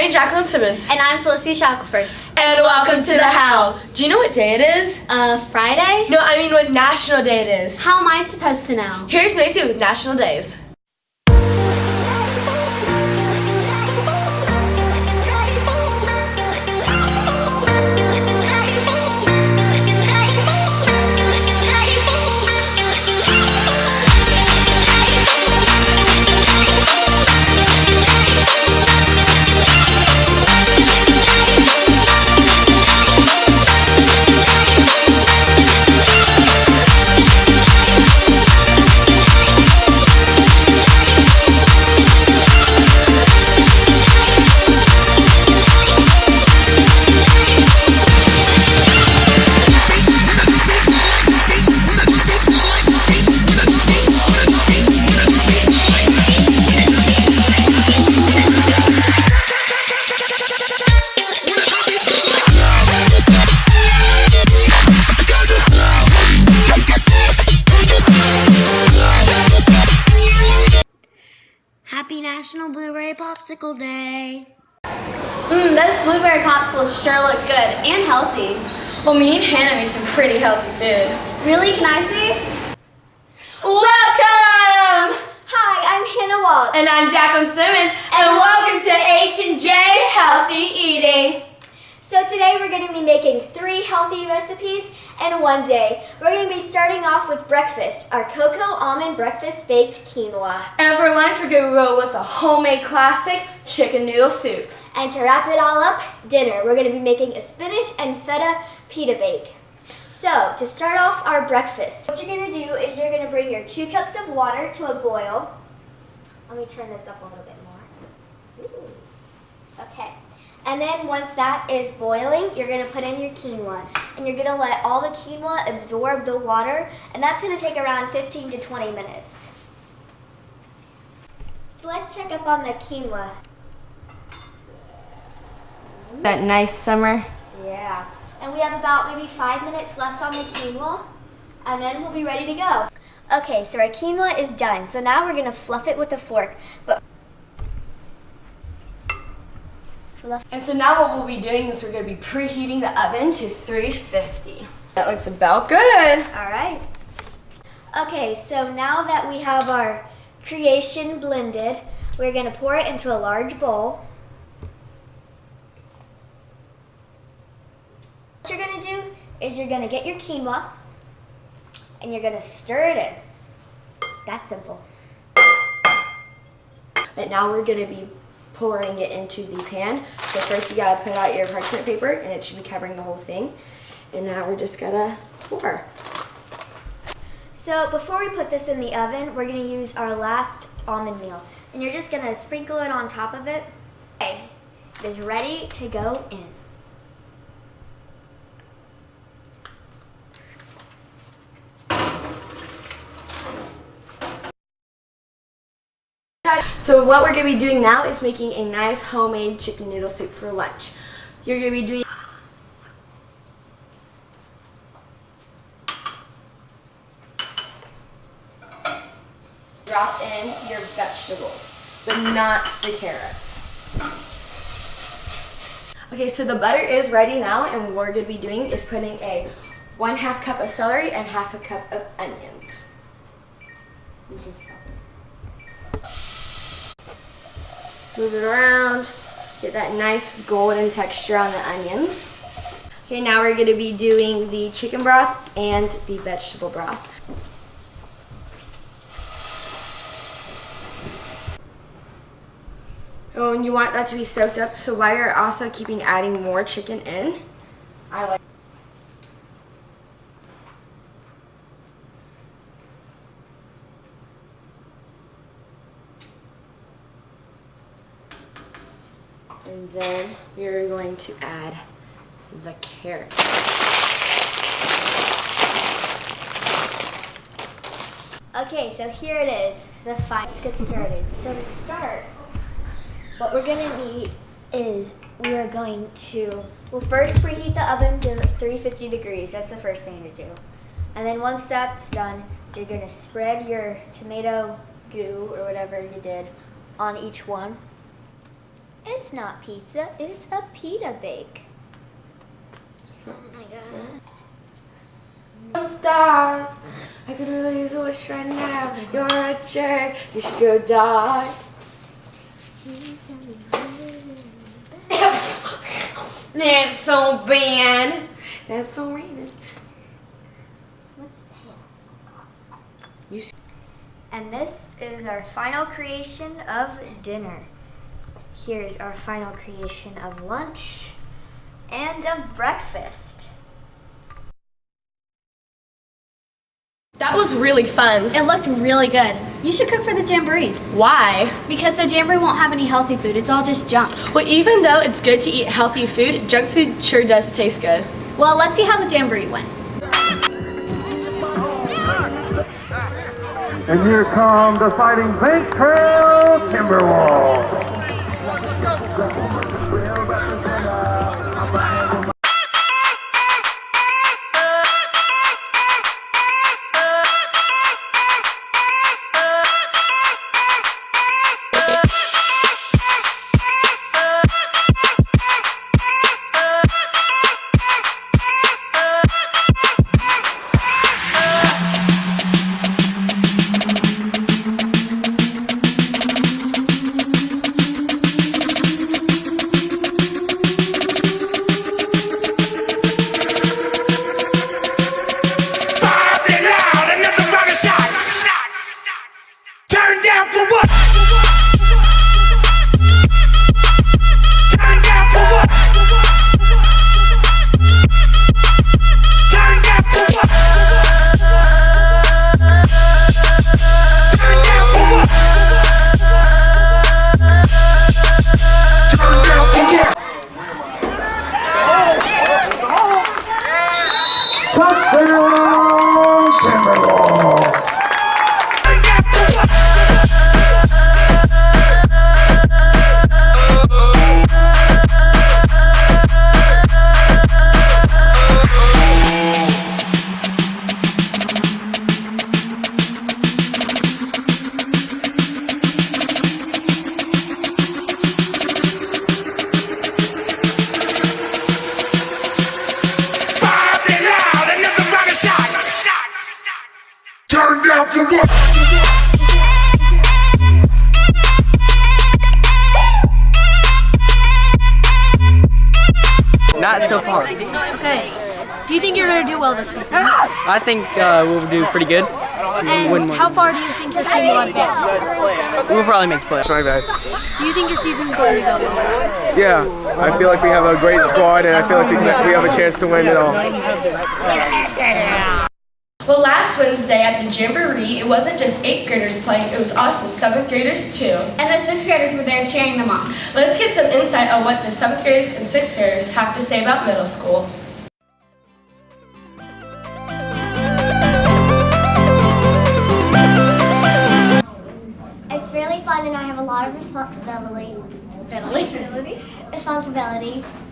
I'm Jacqueline Simmons. And I'm Felicity Shackelford. And welcome to the How. Do you know what day it is? Friday? No, I mean what National Day it is. How am I supposed to know? Here's Macy with National Days. Happy National Blueberry Popsicle Day. Those blueberry popsicles sure looked good and healthy. Well, me and Hannah made some pretty healthy food. Really? Can I see? Welcome! Hi, I'm Hannah Walsh. And I'm Jacqueline Simmons, and welcome to H&J Healthy Eating. So today we're going to be making 3 healthy recipes in one day. We're going to be starting off with breakfast, our cocoa almond breakfast baked quinoa. And for lunch, we're going to roll with a homemade classic chicken noodle soup. And to wrap it all up, dinner, we're going to be making a spinach and feta pita bake. So to start off our breakfast, what you're going to do is you're going to bring your 2 cups of water to a boil. Let me turn this up a little bit more. Ooh. Okay. And then once that is boiling, you're going to put in your quinoa. And you're going to let all the quinoa absorb the water. And that's going to take around 15 to 20 minutes. So let's check up on the quinoa. That nice summer. Yeah. And we have about maybe 5 minutes left on the quinoa. And then we'll be ready to go. Okay, so our quinoa is done. So now we're going to fluff it with a fork. And so now what we'll be doing is we're going to be preheating the oven to 350. That looks about good. All right. Okay, so now that we have our creation blended, we're going to pour it into a large bowl. What you're going to do is you're going to get your quinoa and you're going to stir it in. That's simple. But now we're going to be pouring it into the pan. So first you gotta put out your parchment paper and it should be covering the whole thing. And now we're just gonna pour. So before we put this in the oven, we're gonna use our last almond meal. And you're just gonna sprinkle it on top of it. Okay, it is ready to go in. So what we're going to be doing now is making a nice homemade chicken noodle soup for lunch. You're going to be doing drop in your vegetables, but not the carrots. Okay, so the butter is ready now, and what we're going to be doing is putting a 1/2 cup of celery and 1/2 cup of onions. You can stop it. Move it around, get that nice golden texture on the onions. Okay, now we're going to be doing the chicken broth and the vegetable broth. Oh, and you want that to be soaked up, so while you're also keeping adding more chicken in, and then we're going to add the carrot. Okay, so here it is, the final. Let's get started. So to start, what we're gonna need is we are going to, we'll first preheat the oven to 350 degrees. That's the first thing to do. And then once that's done, you're gonna spread your tomato goo or whatever you did on each one. It's not pizza, it's a pita bake. Oh my god. Some stars, I could really use a wish right now. You're a jerk, you should go die. That's so bad. That's so random. What's that? And this is our final creation of dinner. Here's our final creation of lunch and of breakfast. That was really fun. It looked really good. You should cook for the jamboree. Why? Because the jamboree won't have any healthy food. It's all just junk. Well, even though it's good to eat healthy food, junk food sure does taste good. Well, let's see how the jamboree went. And here come the Fighting Bank Trail Timberwolves. Not so far. Okay. Do you think you're going to do well this season? I think we'll do pretty good. And how far do you think your team will advance? We'll probably make the playoffs. Not bad. Do you think your season's going to go well? Yeah, I feel like we have a great squad, and I feel like we have a chance to win it all. Well, last Wednesday at the jamboree, it wasn't just 8th graders playing, it was also 7th graders too. And the 6th graders were there cheering them on. Let's get some insight on what the 7th graders and 6th graders have to say about middle school. It's really fun and I have a lot of responsibility,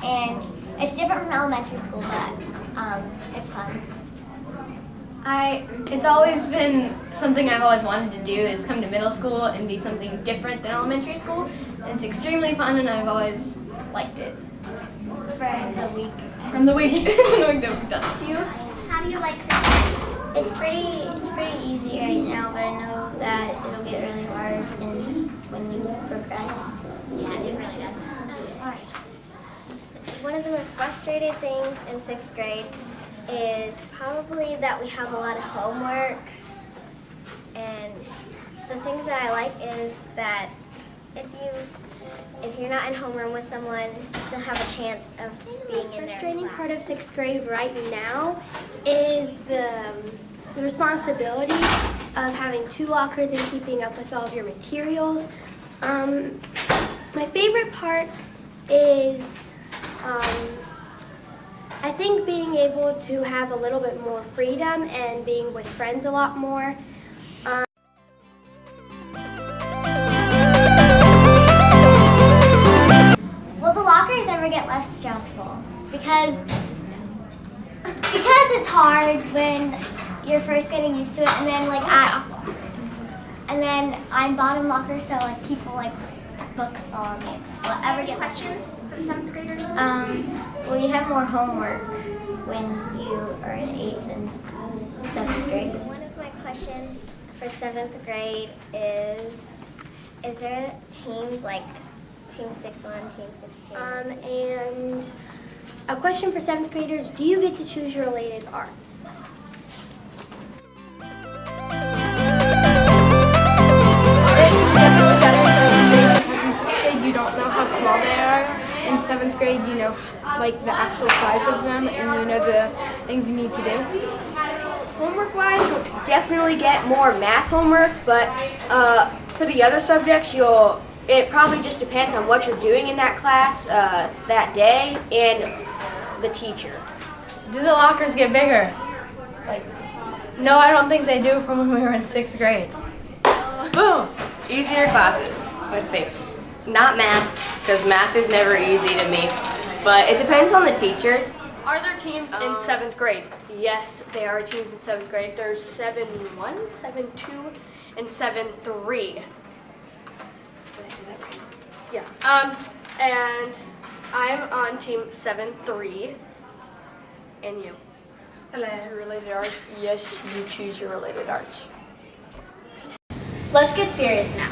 and it's different from elementary school, but it's fun. It's always been something I've always wanted to do is come to middle school and be something different than elementary school. And it's extremely fun and I've always liked it. From the week that we've done. How do you like it? It's pretty easy right now, but I know that it'll get really hard when you progress. Yeah, it really does. One of the most frustrating things in 6th grade is probably that we have a lot of homework, and the things that I like is that if you're not in homeroom with someone, you still have a chance of being in there. The frustrating part of 6th grade right now is the responsibility of having 2 lockers and keeping up with all of your materials. My favorite part is I think being able to have a little bit more freedom and being with friends a lot more. Will the lockers ever get less stressful? Because it's hard when you're first getting used to it, and then I'm bottom locker, so like people like books all means. Will ever get questions from 7th graders? Well, you have more homework when you are in 8th and 7th grade. One of my questions for 7th grade is there teams like Team 6-1, Team 16? And a question for 7th graders, do you get to choose your related arts? It's definitely better in 7th grade because in 6th grade you don't know how small they are. In 7th grade you know like the actual size of them and you know the things you need to do. Homework-wise, you'll definitely get more math homework, but for the other subjects, it probably just depends on what you're doing in that class that day and the teacher. Do the lockers get bigger? Like, no, I don't think they do from when we were in 6th grade. Boom! Easier classes, let's see. Not math, because math is never easy to me, but it depends on the teachers. Are there teams in 7th grade? Yes, there are teams in 7th grade. There's 7-1, 7-2, and 7-3. Did I say that right? Yeah. And I'm on team 7-3. And you? Hello. Your related arts? Yes, you choose your related arts. Let's get serious now.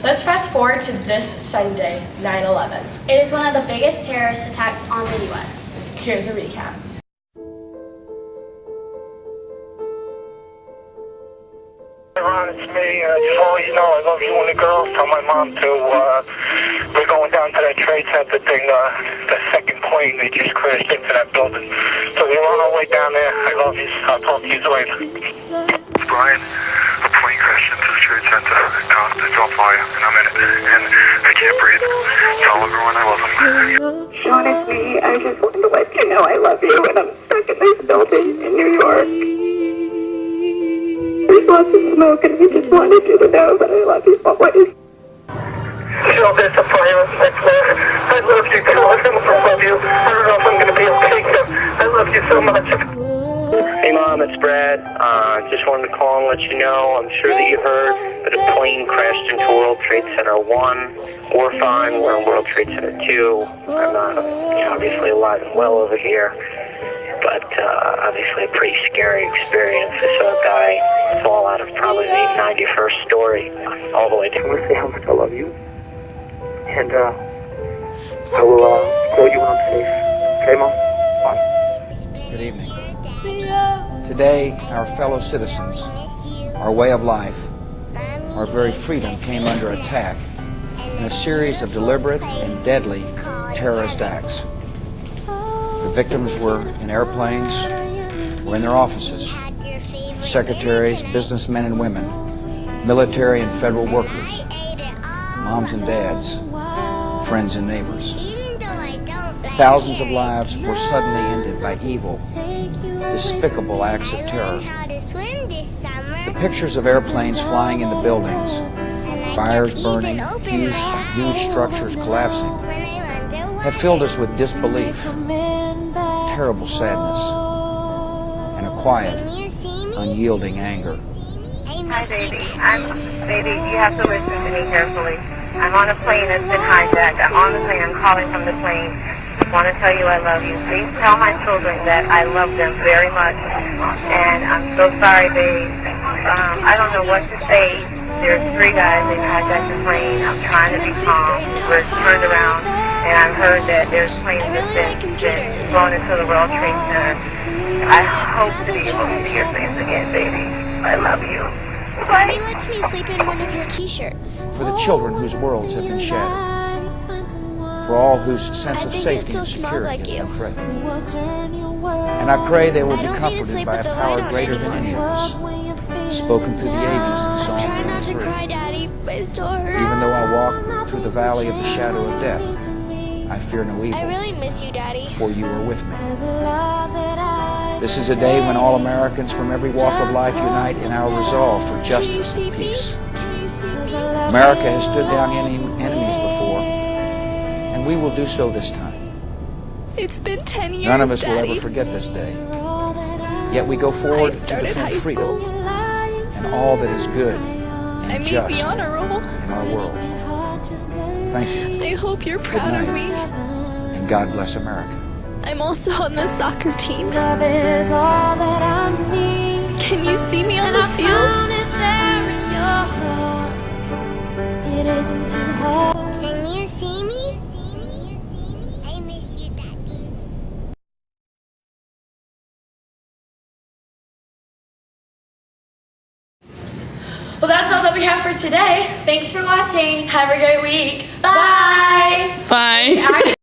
Let's fast forward to this Sunday, 9/11. It is one of the biggest terrorist attacks on the U.S. Here's a recap. Ron, it's me. Just want to let you know I love you and the girls. Tell my mom to, we're going down to that Trade Center thing, the second plane. They just crashed into that building. So we're on our way down there. I love you. I'll talk to you later. Brian, a plane crashed into the Trade Center. It's on fire, and I'm in it. And I can't breathe. Tell everyone I love them. Sean, it's me. I just wanted to let you know I love you, and I'm stuck in this building in New York. There's lots of smoke, and I just wanted you to know that I love you always. Sean, there's a fire on my floor. I love you too. I love you. I don't know if I'm going to be okay, but I love you so much. Hey Mom, it's Brad. Just wanted to call and let you know, I'm sure that you heard that a plane crashed into World Trade Center 1. We're fine, we're in World Trade Center 2. I'm obviously alive and well over here, but obviously a pretty scary experience. I saw a guy fall out of probably the 91st story all the way down. I want to say how much I love you, and I will call you when I'm safe. Okay, Mom? Bye. Good evening. Today, our fellow citizens, our way of life, our very freedom came under attack in a series of deliberate and deadly terrorist acts. The victims were in airplanes or in their offices, secretaries, businessmen and women, military and federal workers, moms and dads, friends and neighbors. Thousands of lives were suddenly ended by evil, despicable acts of terror. The pictures of airplanes flying into buildings, fires burning, huge structures collapsing, have filled us with disbelief, terrible sadness, and a quiet, unyielding anger. Hi, baby. Baby, you have to listen to me carefully. I'm on a plane that's been hijacked. I'm on the plane. I'm calling from the plane. I want to tell you I love you. Please tell my children that I love them very much. And I'm so sorry, babe. I don't know what to say. There's 3 guys. They hijacked the plane. I'm trying to be calm. We're turned around, and I've heard that there's planes that's been flown into the World Trade Center. I hope to be able to see your face again, baby. I love you. Mommy lets me sleep in one of your t-shirts. For the children whose worlds have been shattered. For all whose sense of safety and security has been threatened. And I pray they will be comforted by a power greater than any of us, spoken through the ages in Psalm 23. Even though I walk through the valley of the shadow of death, I fear no evil. I really miss you, Daddy. For you are with me. This is a day when all Americans from every walk of life unite in our resolve for justice and peace. America has stood down enemies before, and we will do so this time. It's been 10 years, None of us Daddy. will ever forget this day. Yet we go forward to defend freedom and all that is good and just in our world. Thank you. I hope you're proud of me. And God bless America. I'm also on the soccer team. Love is all that I need. Can you see me on the field? It isn't too hard. Can you see me? I miss you, Daddy. Well, that's all that we have for today. Thanks for watching. Have a great week. Bye. Bye.